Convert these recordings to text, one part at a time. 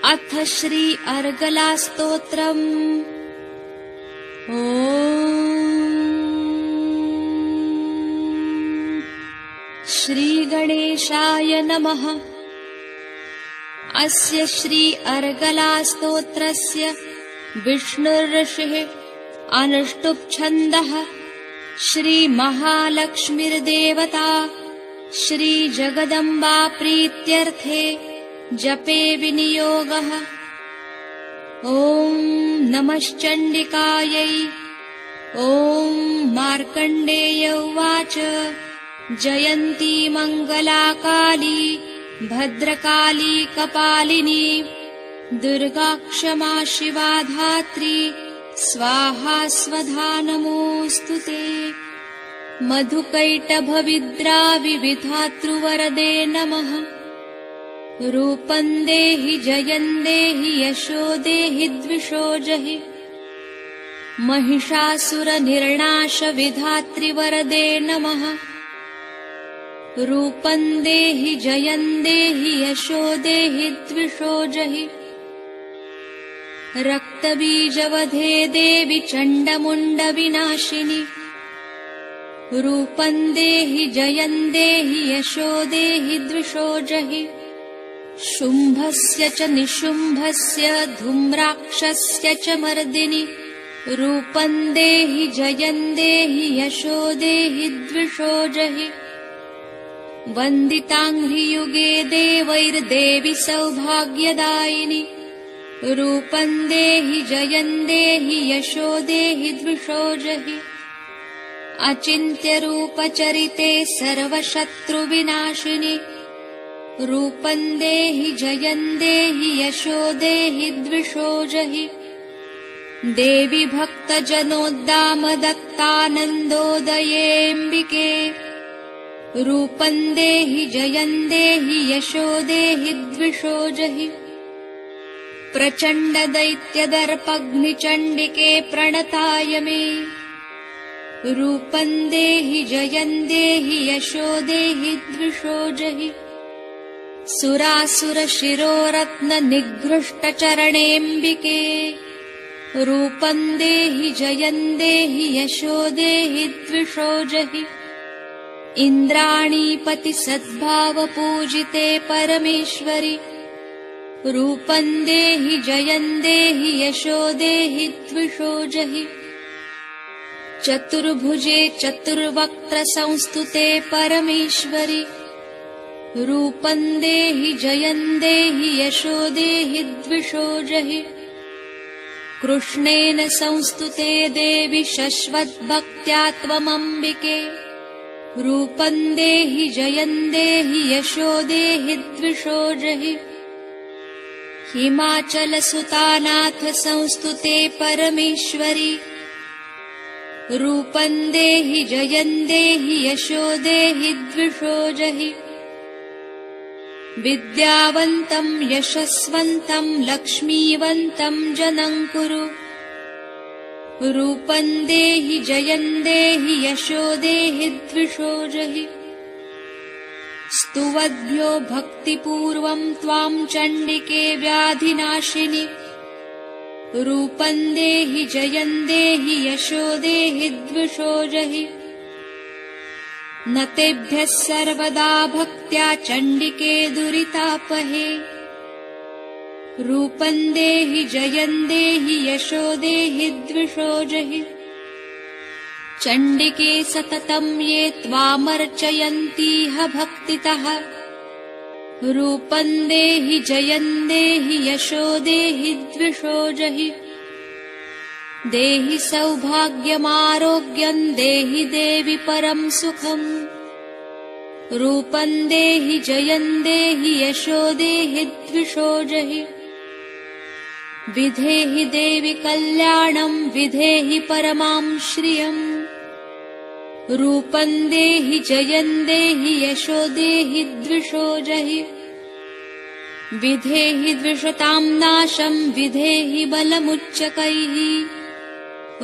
अथ श्री अर्गला स्तोत्रम्। श्री गणेशाय नमः। अस्य श्री अर्गला स्तोत्रस्य विष्णुर्ऋषिः अनुष्टुप् छन्दः। श्री महालक्ष्मीर्देवता श्री जगदम्बा प्रीत्यर्थे जपे विनियोगः। ॐ नमश्चण्डिकायै। ॐ मार्कण्डेय उवाच जयन्ती मङ्गला काली भद्रकाली कपालिनी दुर्गा क्षमा शिवा धात्री स्वाहा स्वधा नमोऽस्तु ते। मधुकैटभविद्रा विविधातृवरदे नमः। रूपं देहि जयं देहि यशो देहि द्विषो जहि। महिषासुरनिर्णाश विधातृवरदे नमः। रूपं देहि जयं देहि यशो देहि द्विषो जहि। रक्तबीजवधे देवि चण्डमुण्डविनाशिनि। रूपं देहि जयं देहि यशो देहि द्विषो जहि। शुम्भस्य च निशुम्भस्य धूम्राक्षस्य च मर्दिनि। रूपं देहि जयं देहि यशो देहि द्विषो जहि। वन्दिताङ्घ्रियुगे देवैर्देवि सौभाग्यदायिनि। रूपं देहि जयं देहि यशो देहि द्विषो जहि। अचिन्त्यरूपचरिते सर्वशत्रुविनाशिनि। रूपं देहि जयं देहि यशो देहि द्विषो जहि। देवि भक्तजनोद्दामदत्तानन्दोदयेऽम्बिके। रूपं देहि जयं देहि यशो देहि द्विषो जहि। प्रचण्डदैत्यदर्पघ्निचण्डिके प्रणताय मे। रूपं देहि जयं देहि यशो देहि द्विषो जहि। सुरासुरशिरोरत्ननिघृष्टचरणेऽम्बिके। रूपं देहि जयं देहि यशो देहि द्विषो जहि। इन्द्राणीपति सद्भावपूजिते परमेश्वरि। रूपं देहि जयं देहि यशो देहि द्विषो जहि। चतुर्भुजे चतुर्वक्त्रसंस्तुते परमेश्वरि। रूपं देहि जयं देहि यशो देहि द्विषो जहि। कृष्णेन संस्तुते देवि शश्वद्भक्त्या त्वमम्बिके। रूपं देहि जयं देहि यशो देहि द्विषो जहि। हिमाचलसुतानाथ संस्तुते परमेश्वरि। रूपं देहि जयं देहि यशो देहि द्विषो जहि। विद्यावन्तं यशस्वन्तं लक्ष्मीवन्तं जनं कुरु। रूपं देहि जयं देहि यशो देहि द्विषो जहि। स्तुवद्भ्यो भक्तिपूर्वं त्वां चण्डिके व्याधिनाशिनि। रूपं देहि जयं देहि यशो देहि द्विषो जहि। न तेभ्यः सर्वदा भक्त्या चण्डिके दुरितापहे। रूपं देहि जयं देहि यशो देहि द्विषो जहि। चण्डिके सततं ये त्वामर्चयन्तीह भक्तितः। रूपं देहि जयं देहि यशो देहि द्विषो जहि। देहि सौभाग्यमारोग्यं देहि देवि परं सुखम्। रूपं देहि जयं देहि यशो देहि द्विषो जहि। विधेहि देवि कल्याणं विधेहि परमां श्रियम् रूपं देहि जयं देहि यशो देहि द्विषो जहि विधेहि द्विषतां नाशं विधेहि बलमुच्चकैः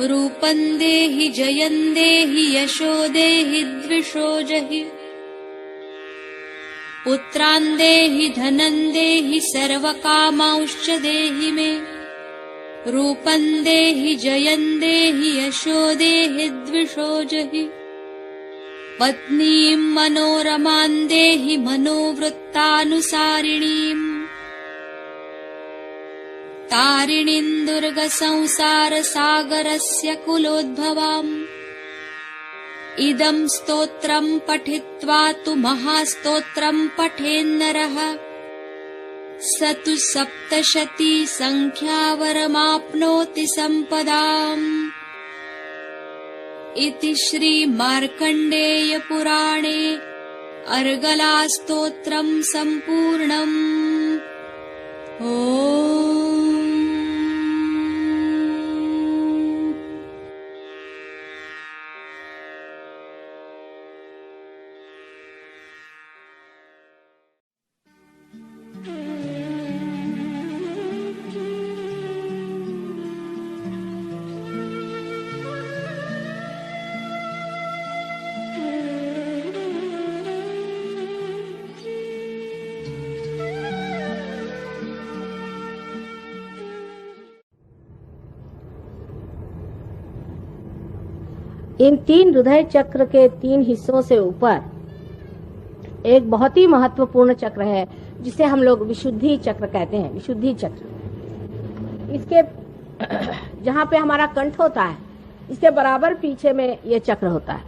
रूपं देहि जयं देहि यशो देहि द्विषो जहि पुत्रान् देहि धनं देहि सर्वकामांश्च देहि मे रूपं देहि जयं देहि यशो देहि द्विषो जहि पत्नीं मनोरमां देहि मनोवृत्तानुसारिणीम् तारिणीं दुर्गसंसारसागरस्य कुलोद्भवाम् इदं स्तोत्रं पठित्वा तु महास्तोत्रं पठेन्नरः स तु सप्तशती संख्यावरमाप्नोति सम्पदाम् इति श्री मार्कण्डेय पुराणे अर्गलास्तोत्रं सम्पूर्णम्। इन 3 हृदय चक्र के 3 हिस्सों से ऊपर एक बहुत ही महत्वपूर्ण चक्र है जिसे हम लोग विशुद्धि चक्र कहते हैं। विशुद्धि चक्र, इसके जहाँ पे हमारा कंठ होता है इसके बराबर पीछे में ये चक्र होता है।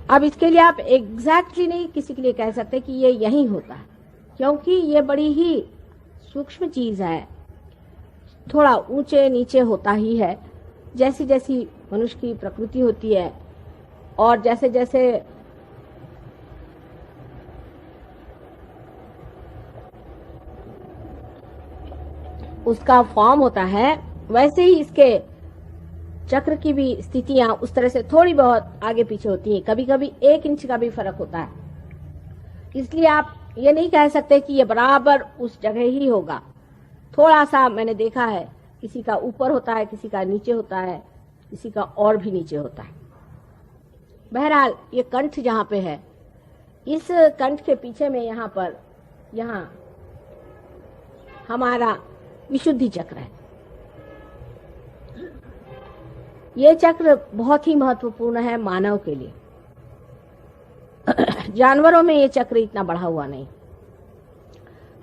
अब इसके लिए आप एग्जैक्टली नहीं किसी के लिए कह सकते कि ये यही होता है, क्योंकि ये बड़ी ही सूक्ष्म चीज है, थोड़ा ऊंचे नीचे होता ही है। जैसी जैसी मनुष्य की प्रकृति होती है और जैसे जैसे उसका फॉर्म होता है वैसे ही इसके चक्र की भी स्थितियां उस तरह से थोड़ी बहुत आगे पीछे होती हैं। कभी कभी 1 इंच का भी फर्क होता है, इसलिए आप ये नहीं कह सकते कि ये बराबर उस जगह ही होगा। थोड़ा सा मैंने देखा है, किसी का ऊपर होता है, किसी का नीचे होता है, किसी का और भी नीचे होता है। बहरहाल ये कंठ जहाँ पे है, इस कंठ के पीछे में यहाँ हमारा विशुद्धि चक्र है। ये चक्र बहुत ही महत्वपूर्ण है मानव के लिए। जानवरों में ये चक्र इतना बढ़ा हुआ नहीं,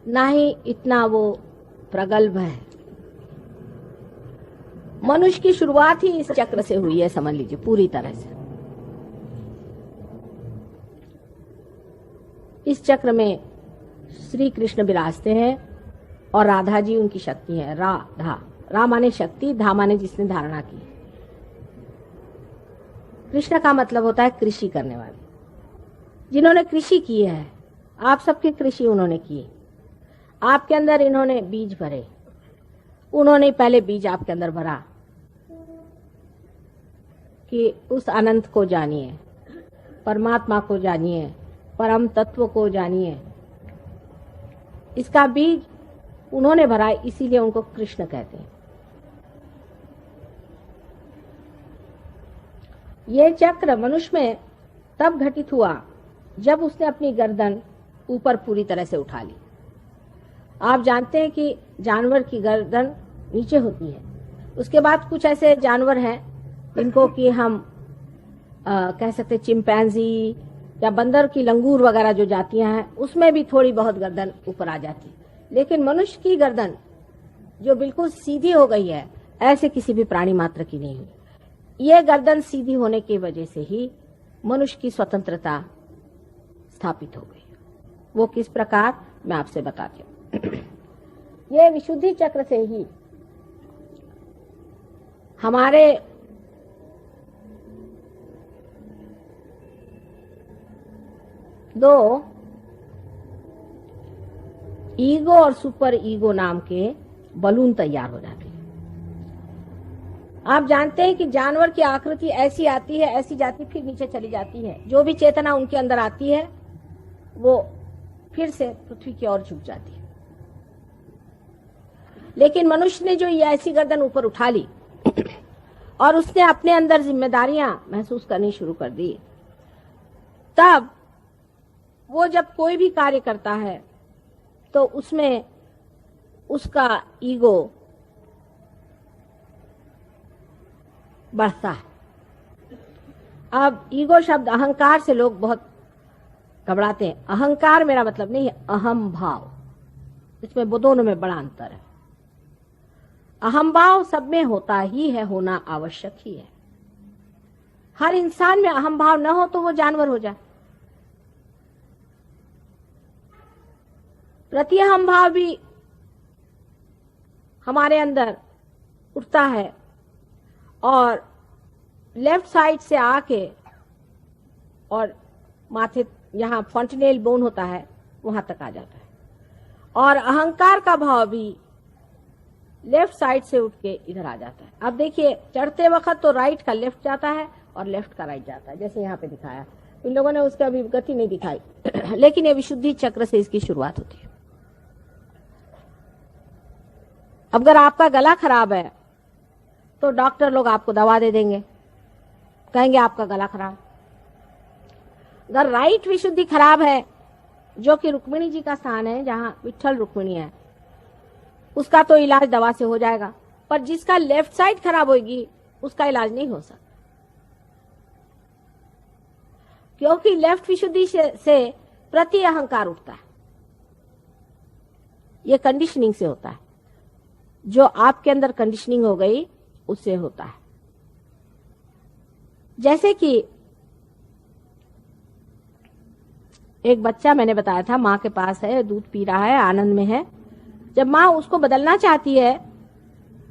ना ही इतना वो प्रगल्भ है। मनुष्य की शुरुआत ही इस चक्र से हुई है, समझ लीजिए पूरी तरह से। इस चक्र में श्री कृष्ण विराजते हैं और राधा जी उनकी शक्ति है। रा माने शक्ति, धा माने जिसने धारणा की। कृष्ण का मतलब होता है कृषि करने वाले, जिन्होंने कृषि की है। आप सबकी कृषि उन्होंने की। आपके अंदर इन्होंने बीज भरे, उन्होंने पहले बीज आपके अंदर भरा कि उस अनंत को जानिए, परमात्मा को जानिए, परम तत्व को जानिए। इसका बीज उन्होंने भरा, इसीलिए उनको कृष्ण कहते हैं। ये चक्र मनुष्य में तब घटित हुआ जब उसने अपनी गर्दन ऊपर पूरी तरह से उठा ली। आप जानते हैं कि जानवर की गर्दन नीचे होती है। उसके बाद कुछ ऐसे जानवर हैं जिनको कि हम कह सकते चिंपैंजी या बंदर की लंगूर वगैरह जो जातियां हैं, उसमें भी थोड़ी बहुत गर्दन ऊपर आ जाती है। लेकिन मनुष्य की गर्दन जो बिल्कुल सीधी हो गई है, ऐसे किसी भी प्राणी मात्र की नहीं हुई। ये गर्दन सीधी होने की वजह से ही मनुष्य की स्वतंत्रता स्थापित हो गई। वो किस प्रकार, मैं आपसे बताती हूँ। ये विशुद्धि चक्र से ही हमारे दो ईगो और सुपर ईगो नाम के बलून तैयार हो जाते हैं। आप जानते हैं कि जानवर की आकृति ऐसी आती है, ऐसी जाती, फिर नीचे चली जाती है। जो भी चेतना उनके अंदर आती है वो फिर से पृथ्वी की ओर झुक जाती है। लेकिन मनुष्य ने जो ये ऐसी गर्दन ऊपर उठा ली और उसने अपने अंदर जिम्मेदारियां महसूस करनी शुरू कर दी, तब वो जब कोई भी कार्य करता है तो उसमें उसका ईगो बढ़ता है। अब ईगो शब्द, अहंकार से लोग बहुत घबराते हैं। अहंकार मेरा मतलब नहीं है अहम भाव, इसमें दोनों में बड़ा अंतर है। अहम भाव सब में होता ही है, होना आवश्यक ही है। हर इंसान में अहम भाव न हो तो वो जानवर हो जाए। प्रति अहम भाव भी हमारे अंदर उठता है और लेफ्ट साइड से आके और माथे, यहाँ फॉन्टेनेल बोन होता है, वहां तक आ जाता है। और अहंकार का भाव भी लेफ्ट साइड से उठ के इधर आ जाता है। अब देखिए, चढ़ते वक्त तो राइट का लेफ्ट जाता है और लेफ्ट का राइट जाता है, जैसे यहाँ पे दिखाया। इन लोगों ने उसका अभी गति नहीं दिखाई लेकिन ये विशुद्धि चक्र से इसकी शुरुआत होती है। अगर आपका गला खराब है तो डॉक्टर लोग आपको दवा दे देंगे, कहेंगे आपका गला खराब। अगर राइट विशुद्धि खराब है, जो कि रुक्मिणी जी का स्थान है, जहां विट्ठल रुक्मिणी है, उसका तो इलाज दवा से हो जाएगा। पर जिसका लेफ्ट साइड खराब होगी उसका इलाज नहीं हो सकता, क्योंकि लेफ्ट विशुद्धि से प्रति अहंकार उठता है। यह कंडीशनिंग से होता है, जो आपके अंदर कंडीशनिंग हो गई उससे होता है। जैसे कि एक बच्चा, मैंने बताया था, माँ के पास है, दूध पी रहा है, आनंद में है। जब माँ उसको बदलना चाहती है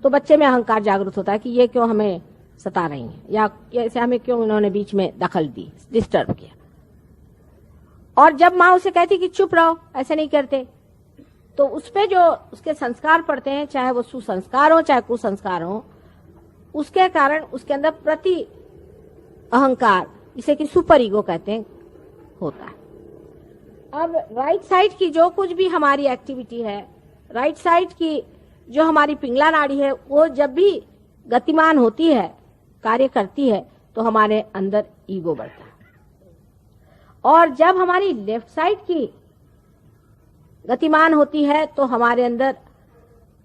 तो बच्चे में अहंकार जागृत होता है कि ये क्यों हमें सता रही है, या ऐसे हमें क्यों इन्होंने बीच में दखल दी, डिस्टर्ब किया। और जब माँ उसे कहती कि चुप रहो, ऐसे नहीं करते, तो उसपे जो उसके संस्कार पड़ते हैं, चाहे वो सुसंस्कार हो चाहे कुसंस्कार हो, उसके कारण उसके अंदर प्रति अहंकार, इसे कि सुपर ईगो कहते हैं, होता है। अब राइट साइड की जो कुछ भी हमारी एक्टिविटी है, राइट साइड की जो हमारी पिंगला नाड़ी है, वो जब भी गतिमान होती है, कार्य करती है, तो हमारे अंदर ईगो बढ़ता है। और जब हमारी लेफ्ट साइड की गतिमान होती है तो हमारे अंदर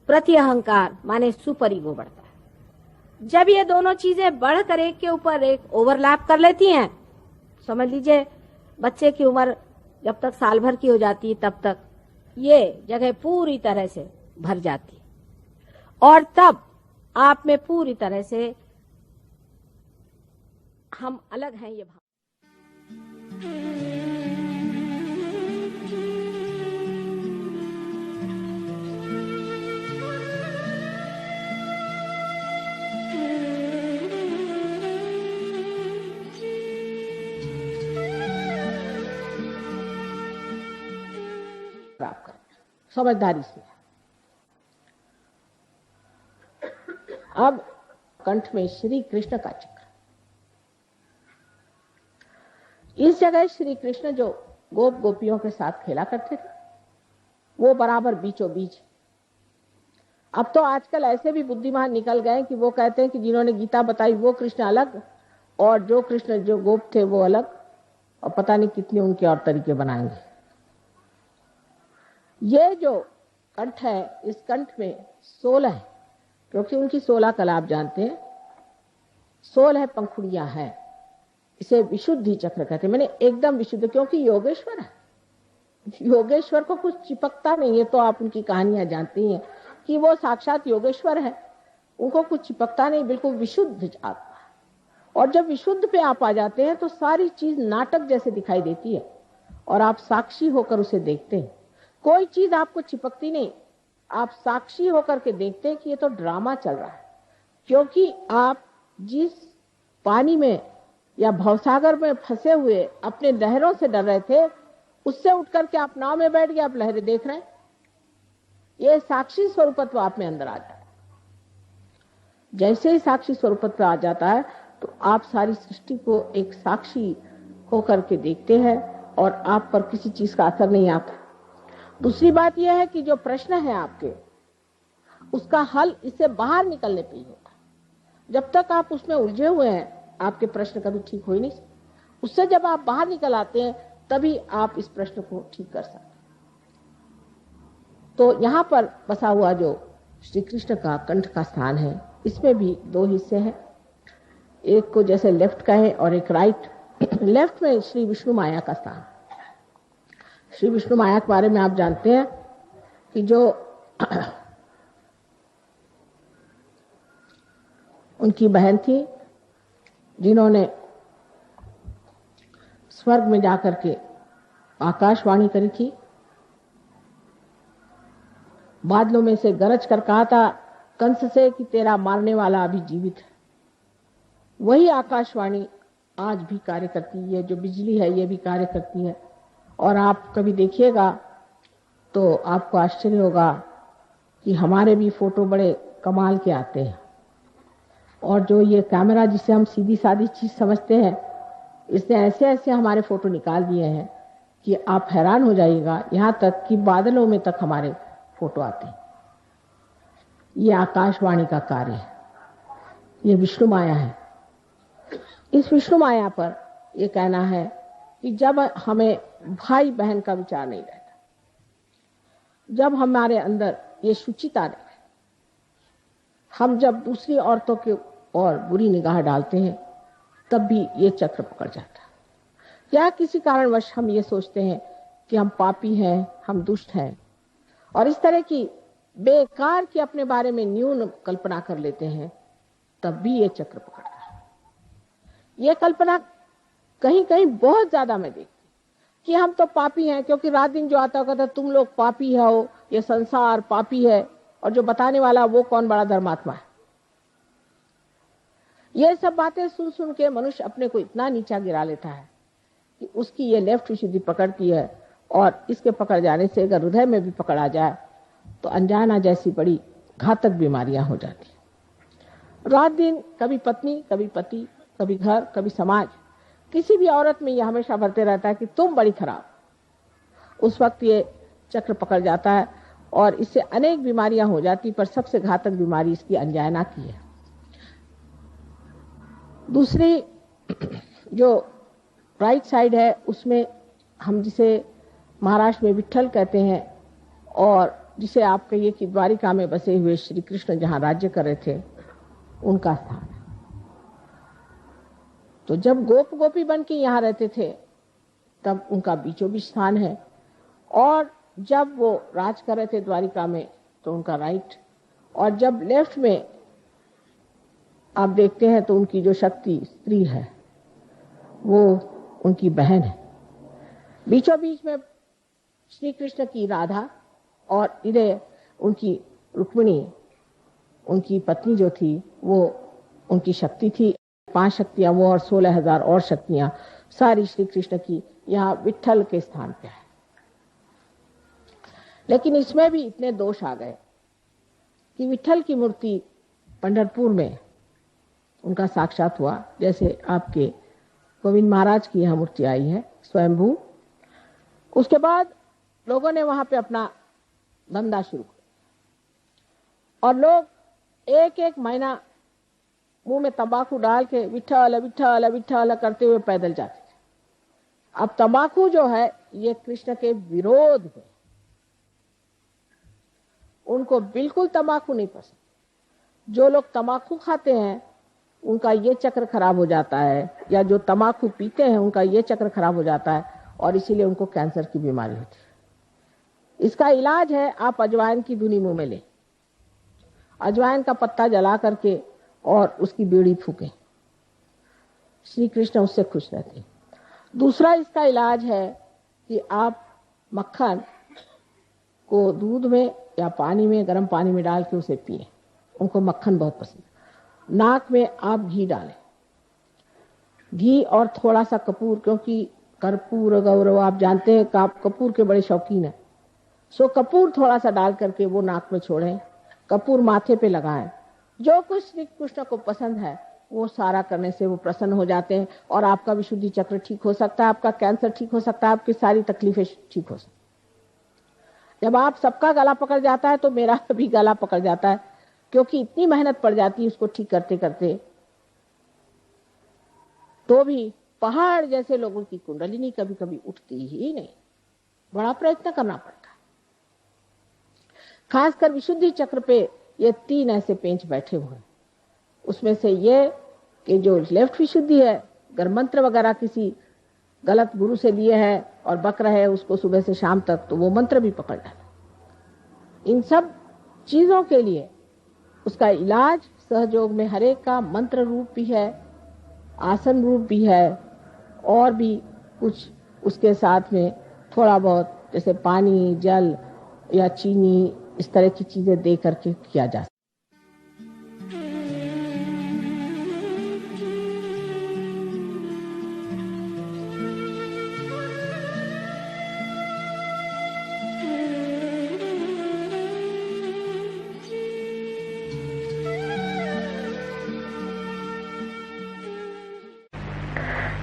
प्रति अहंकार माने सुपर ईगो बढ़ता है। जब ये दोनों चीजें बढ़कर एक के ऊपर एक ओवरलैप कर लेती हैं, समझ लीजिए बच्चे की उम्र जब तक साल भर की हो जाती है तब तक ये जगह पूरी तरह से भर जाती है, और तब आप में पूरी तरह से हम अलग हैं ये भाव। प्राप्त करना समझदारी से। अब कंठ में श्री कृष्ण का चक्र। इस जगह श्री कृष्ण जो गोप गोपियों के साथ खेला करते थे, वो बराबर बीचों बीच। अब तो आजकल ऐसे भी बुद्धिमान निकल गए कि वो कहते हैं कि जिन्होंने गीता बताई वो कृष्ण अलग, और जो कृष्ण जो गोप थे वो अलग, और पता नहीं कितने उनके और तरीके बनाएंगे। ये जो कंठ है, इस कंठ में 16 है, क्योंकि उनकी 16 कला आप जानते हैं, 16 पंखुड़ियां हैं। इसे विशुद्धि चक्र कहते हैं, मैंने एकदम विशुद्ध, क्योंकि योगेश्वर है। योगेश्वर को कुछ चिपकता नहीं है, तो आप उनकी कहानियां जानती हैं कि वो साक्षात योगेश्वर है, उनको कुछ चिपकता नहीं, बिल्कुल विशुद्ध आत्मा। और जब विशुद्ध पे आप आ जाते हैं तो सारी चीज नाटक जैसे दिखाई देती है, और आप साक्षी होकर उसे देखते हैं। कोई चीज आपको चिपकती नहीं, आप साक्षी होकर के देखते हैं कि ये तो ड्रामा चल रहा है। क्योंकि आप जिस पानी में या भवसागर में फंसे हुए अपने लहरों से डर रहे थे, उससे उठकर के आप नाव में बैठ गए, आप लहरें देख रहे हैं। ये साक्षी स्वरूपत्व आप में अंदर आ जाए। जैसे ही साक्षी स्वरूपत्व आ जाता है तो आप सारी सृष्टि को एक साक्षी होकर के देखते हैं और आप पर किसी चीज का असर नहीं आता। दूसरी बात यह है कि जो प्रश्न है आपके, उसका हल इससे बाहर निकलने पे ही होता है। जब तक आप उसमें उलझे हुए हैं आपके प्रश्न कभी ठीक हो ही नहीं सकते। उससे जब आप बाहर निकल आते हैं तभी आप इस प्रश्न को ठीक कर सकते हैं। तो यहाँ पर बसा हुआ जो श्री कृष्ण का कंठ का स्थान है, इसमें भी दो हिस्से हैं, एक को जैसे लेफ्ट का है और एक राइट। लेफ्ट में श्री विष्णु माया का स्थान। श्री विष्णु माया के बारे में आप जानते हैं कि जो उनकी बहन थी जिन्होंने स्वर्ग में जाकर के आकाशवाणी करी थी, बादलों में से गरज कर कहा था कंस से कि तेरा मारने वाला अभी जीवित है। वही आकाशवाणी आज भी कार्य करती है, जो बिजली है ये भी कार्य करती है। और आप कभी देखिएगा तो आपको आश्चर्य होगा कि हमारे भी फोटो बड़े कमाल के आते हैं। और जो ये कैमरा जिसे हम सीधी सादी चीज समझते हैं, इसने ऐसे ऐसे हमारे फोटो निकाल दिए हैं कि आप हैरान हो जाइएगा। यहाँ तक कि बादलों में तक हमारे फोटो आते हैं। ये आकाशवाणी का कार्य है, ये विष्णु माया है। इस विष्णु माया पर ये कहना है कि जब हमें भाई बहन का विचार नहीं रहता, जब हमारे अंदर ये शुचिता नहीं, हम जब दूसरी औरतों के और बुरी निगाह डालते हैं, तब भी ये चक्र पकड़ जाता है। या किसी कारणवश हम ये सोचते हैं कि हम पापी हैं, हम दुष्ट हैं, और इस तरह की बेकार की अपने बारे में न्यून कल्पना कर लेते हैं, तब भी ये चक्र पकड़ता है। ये कल्पना कहीं कहीं बहुत ज्यादा मैं देखती कि हम तो पापी हैं, क्योंकि रात दिन जो आता कहता तुम लोग पापी हो, ये संसार पापी है, और जो बताने वाला वो कौन बड़ा धर्मात्मा है। ये सब बातें सुन सुन के मनुष्य अपने को इतना नीचा गिरा लेता है कि उसकी ये लेफ्ट विशुद्धि पकड़ती है, और इसके पकड़ जाने से अगर हृदय में भी पकड़ आ जाए तो अनजाना जैसी बड़ी घातक बीमारियां हो जाती है। रात दिन कभी पत्नी, कभी पति, कभी घर, कभी समाज, किसी भी औरत में ये हमेशा भरते रहता है कि तुम बड़ी खराब। उस वक्त ये चक्र पकड़ जाता है और इससे अनेक बीमारियां हो जाती, पर सबसे घातक बीमारी इसकी अनजाना की है। दूसरी जो राइट साइड है, उसमें हम जिसे महाराष्ट्र में विट्ठल कहते हैं, और जिसे आप कहिए कि द्वारिका में बसे हुए श्री कृष्ण जहां राज्य कर रहे थे, उनका स्थान है। तो जब गोप गोपी बन के यहाँ रहते थे तब उनका बीचों बीच स्थान है, और जब वो राज कर रहे थे द्वारिका में तो उनका राइट, और जब लेफ्ट में आप देखते हैं तो उनकी जो शक्ति स्त्री है वो उनकी बहन है। बीचों बीच में श्री कृष्ण की राधा, और इधर उनकी रुक्मिणी, उनकी पत्नी जो थी वो उनकी शक्ति थी। 5 शक्तियां वो और 16,000 और शक्तियां सारी श्री कृष्ण की यहाँ विट्ठल के स्थान पे है। लेकिन इसमें भी इतने दोष आ गए कि विट्ठल की मूर्ति पंढरपुर में उनका साक्षात हुआ, जैसे आपके गोविंद महाराज की यहाँ मूर्ति आई है स्वयंभू। उसके बाद लोगों ने वहां पे अपना धंधा शुरू किया, और लोग एक एक महीना मुंह में तंबाकू डाल के विट्ठल विट्ठल विट्ठल करते हुए पैदल जाते थे। अब तंबाकू जो है ये कृष्ण के विरोध में, उनको बिल्कुल तंबाकू नहीं पसंद। जो लोग तंबाकू खाते हैं उनका ये चक्र खराब हो जाता है, या जो तंबाकू पीते हैं उनका ये चक्र खराब हो जाता है, और इसीलिए उनको कैंसर की बीमारी होती है। इसका इलाज है आप अजवाइन की धुनी मुंह में लें, अजवाइन का पत्ता जला करके और उसकी बीड़ी फूकें, श्री कृष्ण उससे खुश रहते हैं। दूसरा इसका इलाज है कि आप मक्खन को दूध में या पानी में, गर्म पानी में डाल के उसे पिए, उनको मक्खन बहुत पसंद। नाक में आप घी डालें, घी और थोड़ा सा कपूर, क्योंकि कर्पूर गौरव आप जानते हैं आप कपूर के बड़े शौकीन हैं। सो कपूर थोड़ा सा डाल करके वो नाक में छोड़ें, कपूर माथे पे लगाएं, जो कुछ श्री कृष्ण को पसंद है वो सारा करने से वो प्रसन्न हो जाते हैं और आपका विशुद्धि चक्र ठीक हो सकता है, आपका कैंसर ठीक हो सकता है, आपकी सारी तकलीफें ठीक हो सकती। जब आप सबका गला पकड़ जाता है तो मेरा भी गला पकड़ जाता है, क्योंकि इतनी मेहनत पड़ जाती है उसको ठीक करते करते, तो भी पहाड़ जैसे लोगों की कुंडलिनी कभी कभी उठती ही नहीं, बड़ा प्रयत्न करना पड़ता है। खासकर विशुद्धि चक्र पे ये 3 ऐसे पेंच बैठे हुए हैं। उसमें से ये कि जो लेफ्ट विशुद्धि है, अगर मंत्र वगैरह किसी गलत गुरु से लिए है और बक रहे हैं उसको सुबह से शाम तक, तो वो मंत्र भी पकड़ डाला। इन सब चीजों के लिए उसका इलाज सहयोग में हरेक का मंत्र रूप भी है, आसन रूप भी है, और भी कुछ उसके साथ में थोड़ा बहुत जैसे पानी, जल या चीनी, इस तरह की चीजें दे करके किया जा सकता।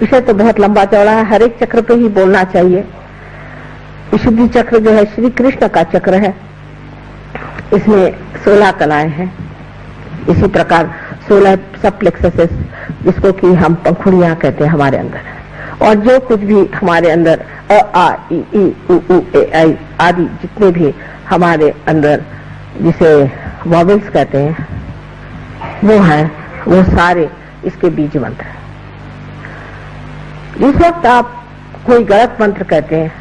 विषय तो बहुत लंबा चौड़ा है, हर एक चक्र पे ही बोलना चाहिए। विशुद्धि चक्र जो है श्री कृष्ण का चक्र है, इसमें 16 कलाएं हैं। इसी प्रकार 16 सब प्लेक्ससेस, जिसको कि हम पंखुड़ियां कहते हैं, हमारे अंदर है। और जो कुछ भी हमारे अंदर अ, आ, इ, उ, ए, आई आदि जितने भी हमारे अंदर जिसे वॉवेल्स कहते हैं वो है, वो सारे इसके बीज मंत्र है। जिस वक्त आप कोई गलत मंत्र कहते हैं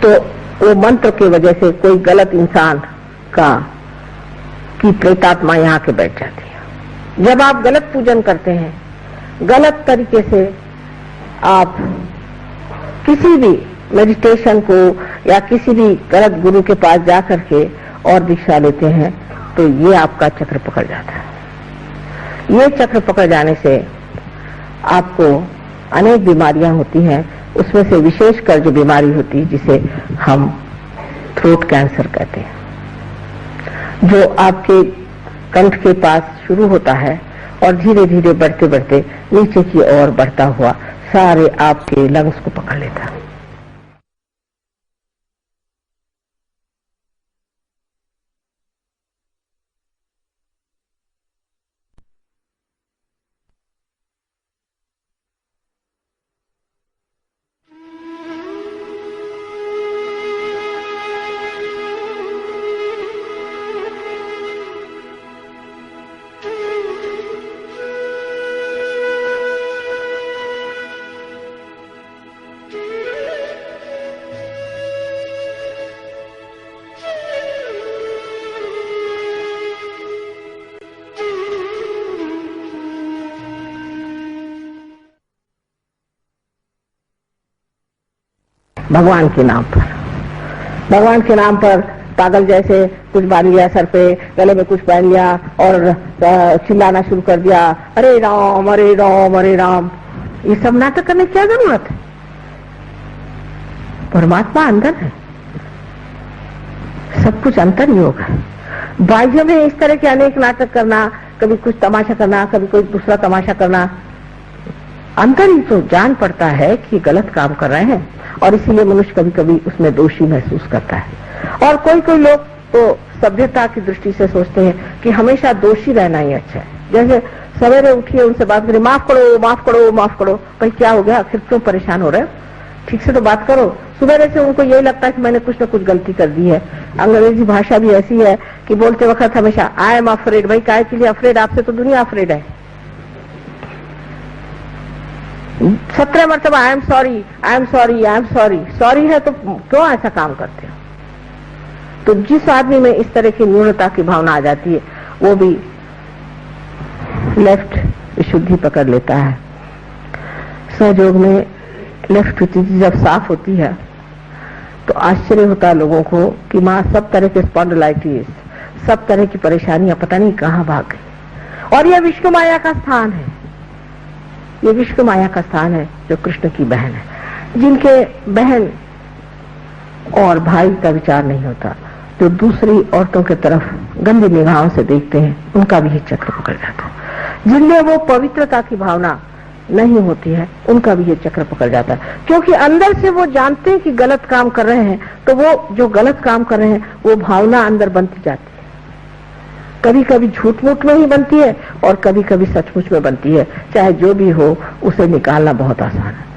तो वो मंत्र की वजह से कोई गलत इंसान की प्रेतात्मा यहाँ के बैठ जाती है। जब आप गलत पूजन करते हैं, गलत तरीके से आप किसी भी मेडिटेशन को या किसी भी गलत गुरु के पास जा करके और दीक्षा लेते हैं, तो ये आपका चक्र पकड़ जाता है। ये चक्र पकड़ जाने से आपको अनेक बीमारियां होती हैं। उसमें से विशेषकर जो बीमारी होती है जिसे हम थ्रोट कैंसर कहते हैं, जो आपके कंठ के पास शुरू होता है और धीरे धीरे बढ़ते बढ़ते नीचे की ओर बढ़ता हुआ सारे आपके लंग्स को पकड़ लेता है। भगवान के नाम पर, भगवान के नाम पर पागल जैसे कुछ बांध लिया सर पे, गले में कुछ पहन लिया और चिल्लाना शुरू कर दिया, अरे राम अरे राम अरे राम। ये सब नाटक करने की क्या जरूरत है? परमात्मा अंदर है, सब कुछ अंतर योग है। बाह्य में इस तरह के अनेक नाटक करना, कभी कुछ तमाशा करना, कभी कोई दूसरा तमाशा करना, अंतर ही तो जान पड़ता है कि गलत काम कर रहे हैं, और इसीलिए मनुष्य कभी कभी उसमें दोषी महसूस करता है। और कोई कोई लोग तो सभ्यता की दृष्टि से सोचते हैं कि हमेशा दोषी रहना ही अच्छा है। जैसे सवेरे उठिए, उनसे बात करिए, माफ करो माफ करो माफ करो। भाई क्या हो गया, आखिर क्यों परेशान हो रहे हो? ठीक से तो बात करो। सुबह से उनको यही लगता है कि मैंने कुछ न कुछ गलती कर दी है। अंग्रेजी भाषा भी ऐसी है कि बोलते वक्त हमेशा आई एम अफ्रेड। भाई काय के लिए अफ्रेड? आपसे तो दुनिया अफ्रेड है। 17 मरतबा I am sorry I am sorry I am sorry. Sorry है तो क्यों ऐसा काम करते हो? तो जिस आदमी में इस तरह की न्यूनता की भावना आ जाती है, वो भी लेफ्ट विशुद्धि पकड़ लेता है। सहयोग में लेफ्ट विशुद्धि जब साफ होती है तो आश्चर्य होता है लोगों को कि माँ सब तरह के स्पॉन्डिलाइटिस, सब तरह की परेशानियां पता नहीं कहाँ भाग गई। और यह विष्णु माया का स्थान है, ये विष्णु माया का स्थान है जो कृष्ण की बहन है, जिनके बहन और भाई का विचार नहीं होता, जो दूसरी औरतों की तरफ गंदी निगाहों से देखते हैं, उनका भी ये चक्र पकड़ जाता है। जिनमें वो पवित्रता की भावना नहीं होती है, उनका भी ये चक्र पकड़ जाता है, क्योंकि अंदर से वो जानते हैं कि गलत काम कर रहे हैं, तो वो जो गलत काम कर रहे हैं वो भावना अंदर बनती जाती है। कभी कभी झूठ मूठ में ही बनती है और कभी कभी सचमुच में बनती है। चाहे जो भी हो, उसे निकालना बहुत आसान है।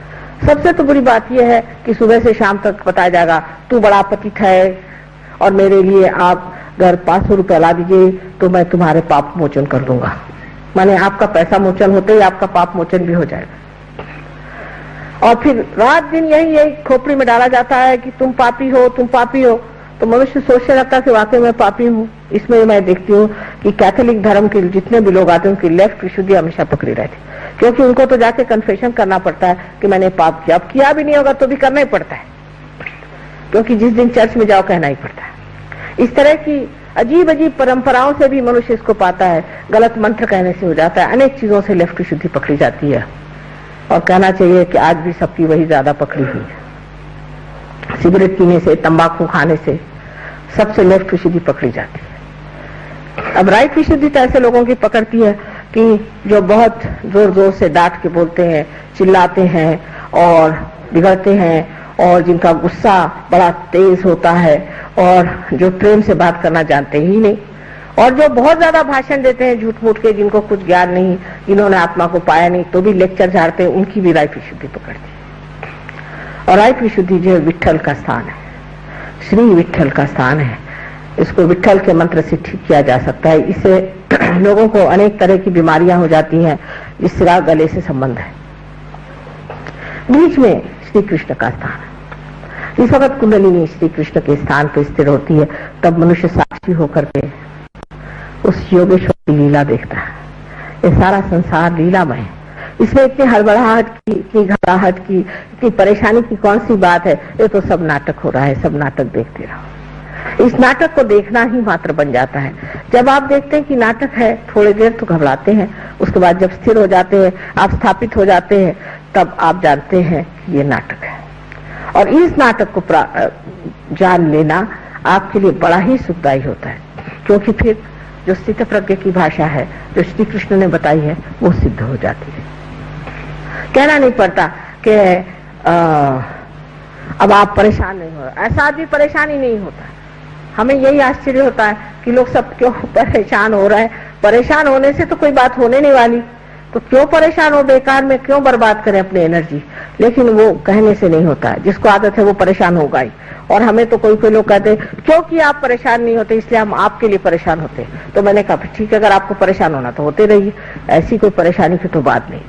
सबसे तो बुरी बात यह है कि सुबह से शाम तक बताया जाएगा तू बड़ा पतित है और मेरे लिए आप अगर 500 रुपया ला दीजिए तो मैं तुम्हारे पाप मोचन कर दूंगा। माने आपका पैसा मोचन होते ही आपका पाप मोचन भी हो जाएगा। और फिर रात दिन यही खोपड़ी में डाला जाता है कि तुम पापी हो, तुम पापी हो। तो मनुष्य सोचने लगता है कि वाकई मैं पापी हूँ। इसमें मैं देखती हूँ कि कैथोलिक धर्म के जितने भी लोग आते हैं उनकी लेफ्ट विशुद्धि हमेशा पकड़ी रहती, क्योंकि उनको तो जाके कन्फेशन करना पड़ता है कि मैंने पाप किया। अब किया भी नहीं होगा तो भी करना ही पड़ता है, क्योंकि जिस दिन चर्च में जाओ कहना ही पड़ता है। इस तरह की अजीब अजीब परंपराओं से भी मनुष्य इसको पाता है। गलत मंत्र कहने से हो जाता है, अनेक चीजों से लेफ्ट विशुद्धि पकड़ी जाती है। और कहना चाहिए कि आज भी सबकी वही ज्यादा पकड़ी हुई है। सिगरेट पीने से, तंबाकू खाने से सबसे लेफ्ट विशुद्धि पकड़ी जाती है। अब राइट विशुद्धि तो ऐसे लोगों की पकड़ती है कि जो बहुत जोर जोर से डांट के बोलते हैं, चिल्लाते हैं और बिगड़ते हैं, और जिनका गुस्सा बड़ा तेज होता है, और जो प्रेम से बात करना जानते ही नहीं, और जो बहुत ज्यादा भाषण देते हैं झूठ मूठ के, जिनको कुछ ज्ञान नहीं, जिन्होंने आत्मा को पाया नहीं, तो भी लेक्चर झाड़ते हैं, उनकी भी राइट विशुद्धि पकड़ती है। और राइट विशुद्धि जो है विट्ठल का स्थान है, श्री विट्ठल का स्थान है। इसको विट्ठल के मंत्र से ठीक किया जा सकता है। इससे लोगों को अनेक तरह की बीमारियां हो जाती हैं जिसका गले से संबंध है। बीच में श्री कृष्ण का स्थान है। इस वक्त कुंडलिनी श्री कृष्ण के स्थान पर स्थिर होती है, तब मनुष्य साक्षी होकर के उस योगेश्वर की लीला देखता है। ये सारा संसार लीलामय है, इसमें इतनी हड़बड़ाहट की, इतनी घबराहट की, इतनी परेशानी की कौन सी बात है। ये तो सब नाटक हो रहा है, सब नाटक देखते रहो। इस नाटक को देखना ही मात्र बन जाता है। जब आप देखते हैं कि नाटक है, थोड़ी देर तो घबराते हैं, उसके बाद जब स्थिर हो जाते हैं, आप स्थापित हो जाते हैं, तब आप जानते हैं कि ये नाटक है। और इस नाटक को जान लेना आपके लिए बड़ा ही सुखदायी होता है, क्योंकि फिर जो स्थित प्रज्ञ की भाषा है जो श्री कृष्ण ने बताई है वो सिद्ध हो जाती है। कहना नहीं पड़ता कि अब आप परेशान नहीं हो रहे, ऐसा आदमी परेशान ही नहीं होता। हमें यही आश्चर्य होता है कि लोग सब क्यों परेशान हो रहे हैं। परेशान होने से तो कोई बात होने नहीं वाली, तो क्यों परेशान हो, बेकार में क्यों बर्बाद करें अपनी एनर्जी। लेकिन वो कहने से नहीं होता है, जिसको आदत है वो परेशान होगा ही। और हमें तो कोई लोग कहते हैं क्योंकि आप परेशान नहीं होते इसलिए हम आपके लिए परेशान होते। तो मैंने कहा ठीक है, अगर आपको परेशान होना तो होते रहिए, ऐसी कोई परेशानी की तो बात नहीं।